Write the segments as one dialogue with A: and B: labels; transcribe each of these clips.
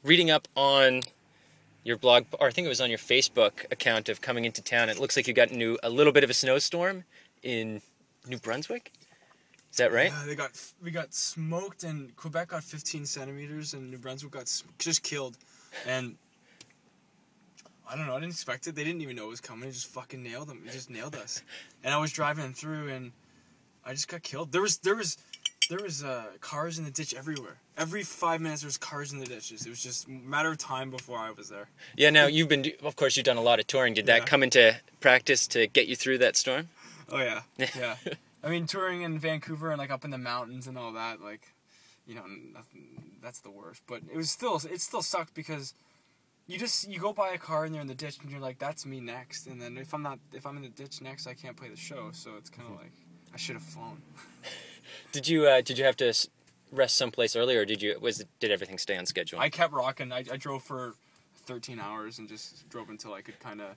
A: Reading up on your blog, or I think it was on your Facebook account of coming into town, it looks like you got a little bit of a snowstorm in New Brunswick. Is that right?
B: Yeah, we got smoked, and Quebec got 15 centimeters, and New Brunswick got just killed. And I don't know, I didn't expect it. They didn't even know it was coming. It just fucking nailed them. It just nailed us. And I was driving through, and I just got killed. There was cars in the ditch everywhere. Every 5 minutes there was cars in the ditches. It was just a matter of time before I was there.
A: Yeah, now you've done a lot of touring. Did that come into practice to get you through that storm?
B: Oh yeah. Yeah. I mean, touring in Vancouver and like up in the mountains and all that, like, you know, that's the worst. But it still sucked because you go by a car and they're in the ditch and you're like, that's me next. And then if I'm in the ditch next, I can't play the show. So it's kind of like I should have flown. Did you
A: have to rest someplace early, or did everything stay on schedule?
B: I kept rocking. I drove for 13 hours and just drove until I could kind of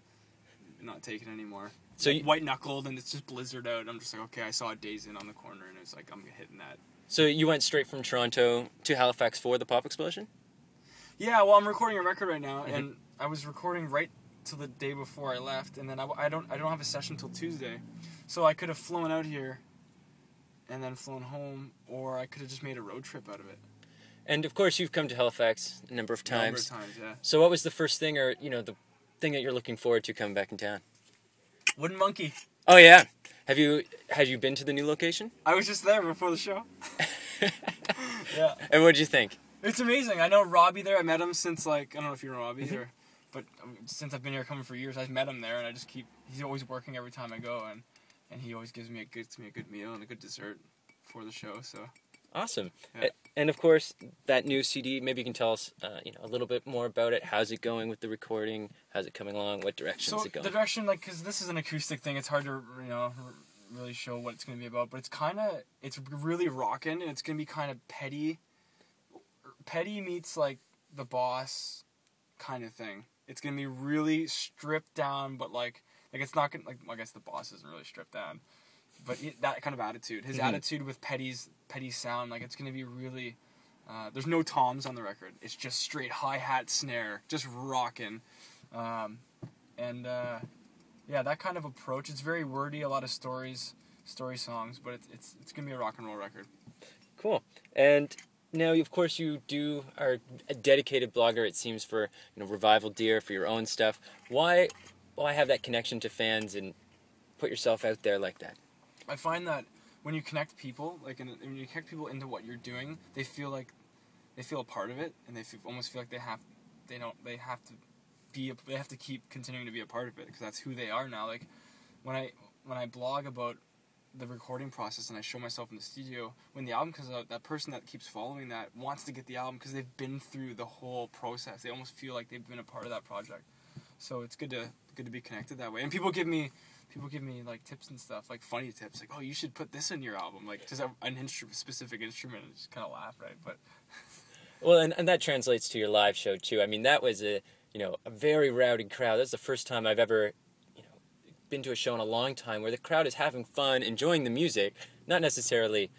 B: not take it anymore. So white knuckled, and it's just blizzard out. I'm just like, okay, I saw a Days Inn on the corner, and it was like, I'm hitting that.
A: So you went straight from Toronto to Halifax for the Pop Explosion?
B: Yeah, well, I'm recording a record right now, and I was recording right till the day before I left, and then I don't have a session till Tuesday, so I could have flown out here and then flown home, or I could have just made a road trip out of it.
A: And of course, you've come to Halifax a number of times.
B: Yeah.
A: So what was the first thing, or the thing that you're looking forward to coming back in town?
B: Wooden Monkey.
A: Oh yeah. Had you been to the new location?
B: I was just there before the show. Yeah.
A: And what did you think?
B: It's amazing. I know Robbie there. I met him since I don't know if you know Robbie but since I've been here coming for years, I've met him there, and he's always working every time I go, and he always gives me a good meal and a good dessert for the show. So
A: awesome.
B: Yeah.
A: And of course, that new CD. Maybe you can tell us, a little bit more about it. How's it going with the recording? How's it coming along? What direction is it going?
B: So the direction, because this is an acoustic thing, it's hard to really show what it's going to be about. But it's really rocking, and it's going to be kind of petty. Petty meets like the Boss kind of thing. It's going to be really stripped down, but like it's not going to, I guess the Boss isn't really stripped down. But that kind of attitude. His attitude with Petty's sound, it's going to be really... there's no toms on the record. It's just straight hi-hat snare, just rocking. That kind of approach. It's very wordy, a lot of story songs, but it's going to be a rock and roll record. Cool.
A: And now, of course, you are a dedicated blogger, it seems, for Revival Deer, for your own stuff. Why have that connection to fans and put yourself out there like that?
B: I find that when you connect people, when you connect people into what you're doing, they feel a part of it, and almost feel like they have to keep continuing to be a part of it, because that's who they are now. Like when I blog about the recording process and I show myself in the studio, when the album comes out, that person that keeps following that wants to get the album because they've been through the whole process. They almost feel like they've been a part of that project. So it's good to be connected that way. And people give me like tips and stuff, like funny tips, like, oh, you should put this in your album, like just an specific instrument, and just kind of laugh, right? But
A: well, and that translates to your live show too. I mean, that was a very rowdy crowd. That's the first time I've ever been to a show in a long time where the crowd is having fun, enjoying the music, not necessarily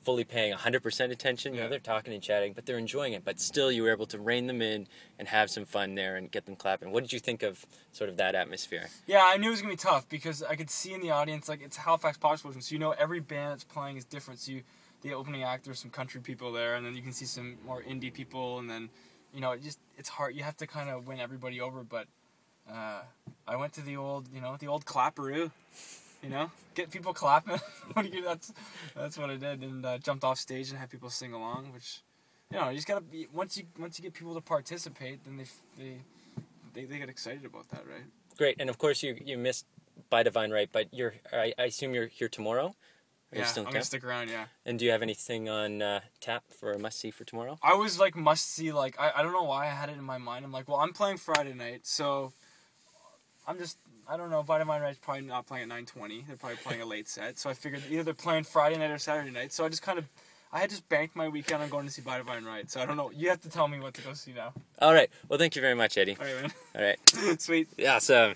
A: fully paying 100% attention. They're talking and chatting, but they're enjoying it. But still, you were able to rein them in and have some fun there and get them clapping. What did you think of sort of that atmosphere?
B: Yeah, I knew it was going to be tough because I could see in the audience, it's Halifax Pop Explosion, so every band that's playing is different. So the opening act, there's some country people there, and then you can see some more indie people, and then, it's hard. You have to kind of win everybody over, but I went to the old clapperoo. Get people clapping. That's what I did, and jumped off stage and had people sing along. Which, you just gotta be once you get people to participate, then they get excited about that, right?
A: Great, and of course you missed By Divine Right, but I assume you're here tomorrow.
B: Yeah, I'm gonna stick around. Yeah.
A: And do you have anything on tap for a must see for tomorrow?
B: I was must see. I don't know why I had it in my mind. I'm like, well, I'm playing Friday night, so I don't know, By Divine Right's probably not playing at 9:20. They're probably playing a late set. So I figured either they're playing Friday night or Saturday night. So I had just banked my weekend on going to see By Divine Right. So I don't know. You have to tell me what to go see now.
A: All right. Well, thank you very much, Eddie.
B: All right, man.
A: All right.
B: Sweet.
A: Yeah, so...